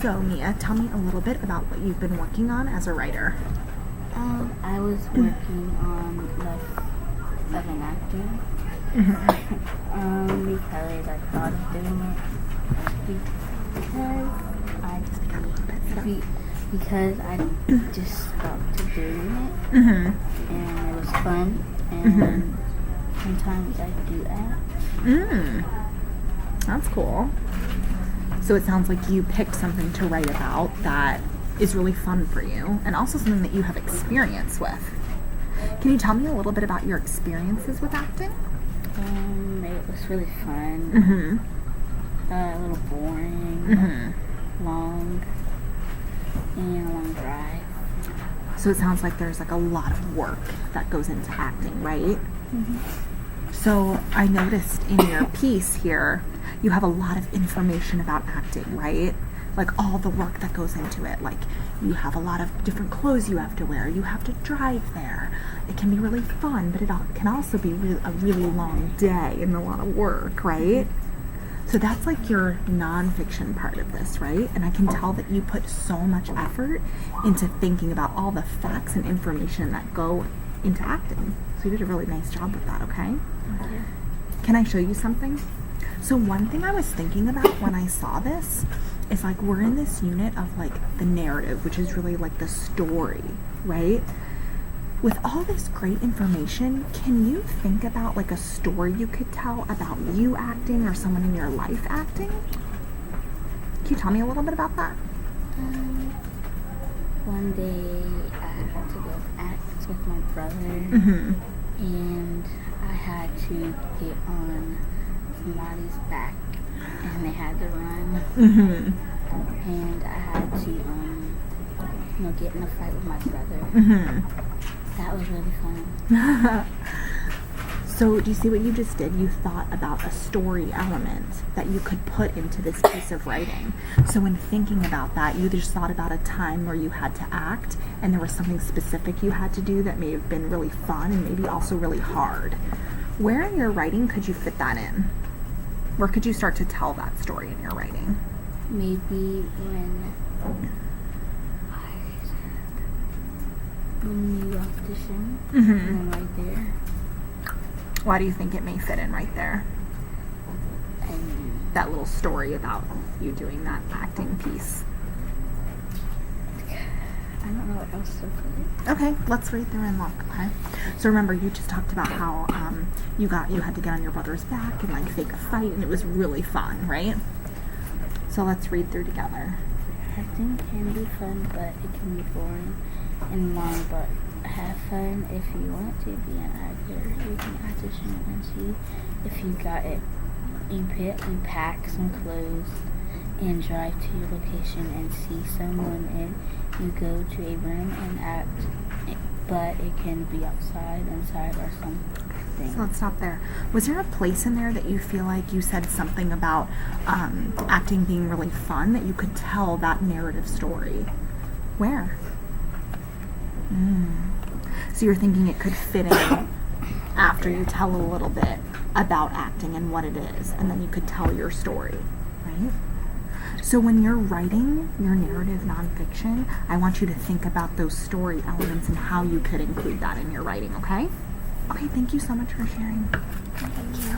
So, Mia, tell me a little bit about what you've been working on as a writer. I was working on less of an acting because I thought of doing it because I just stopped doing it and it was fun and sometimes I do act. That's cool. So it sounds like you picked something to write about that is really fun for you and also something that you have experience with. Can you tell me a little bit about your experiences with acting? It was really fun. A little boring, long, and a long drive. So it sounds like there's like a lot of work that goes into acting, right? So I noticed in your piece here, you have a lot of information about acting, right? Like all the work that goes into it. Like you have a lot of different clothes you have to wear. You have to drive there. It can be really fun, but it can also be a really long day and a lot of work, right? So that's like your nonfiction part of this, right? And I can tell that you put so much effort into thinking about all the facts and information that go into acting. So you did a really nice job with that, okay? Thank you. Can I show you something? So one thing I was thinking about when I saw this is like we're in this unit of like the narrative, which is really like the story, right? With all this great information, can you think about like a story you could tell about you acting or someone in your life acting? Can you tell me a little bit about that? One day I had to go act with my brother and I had to get on somebody's back and they had to run and I had to get in a fight with my brother. That was really fun. So do you see what you just did? You thought about a story element that you could put into this piece of writing. So when thinking about that, you just thought about a time where you had to act and there was something specific you had to do that may have been really fun and maybe also really hard. Where in your writing could you fit that in? Where could you start to tell that story in your writing? Maybe when you audition, and then right there. Why do you think it may fit in right there? And That little story about you doing that acting piece. I don't know what else to put. Okay, let's read through and look, okay? So remember, you just talked about how you had to get on your brother's back and like fake a fight, and it was really fun, right? So let's read through together. Acting can be fun, but it can be boring and long, but have fun. If you want to be an actor, you can audition and see if you got it. You pack some clothes and drive to your location and see someone and you go to a room and act, but it can be outside, inside, or something. So let's stop there. Was there a place in there that you feel like you said something about acting being really fun, that you could tell that narrative story? Where? So you're thinking it could fit in after you tell a little bit about acting and what it is, and then you could tell your story, right? So when you're writing your narrative nonfiction, I want you to think about those story elements and how you could include that in your writing, okay? Okay, thank you so much for sharing. Thank you.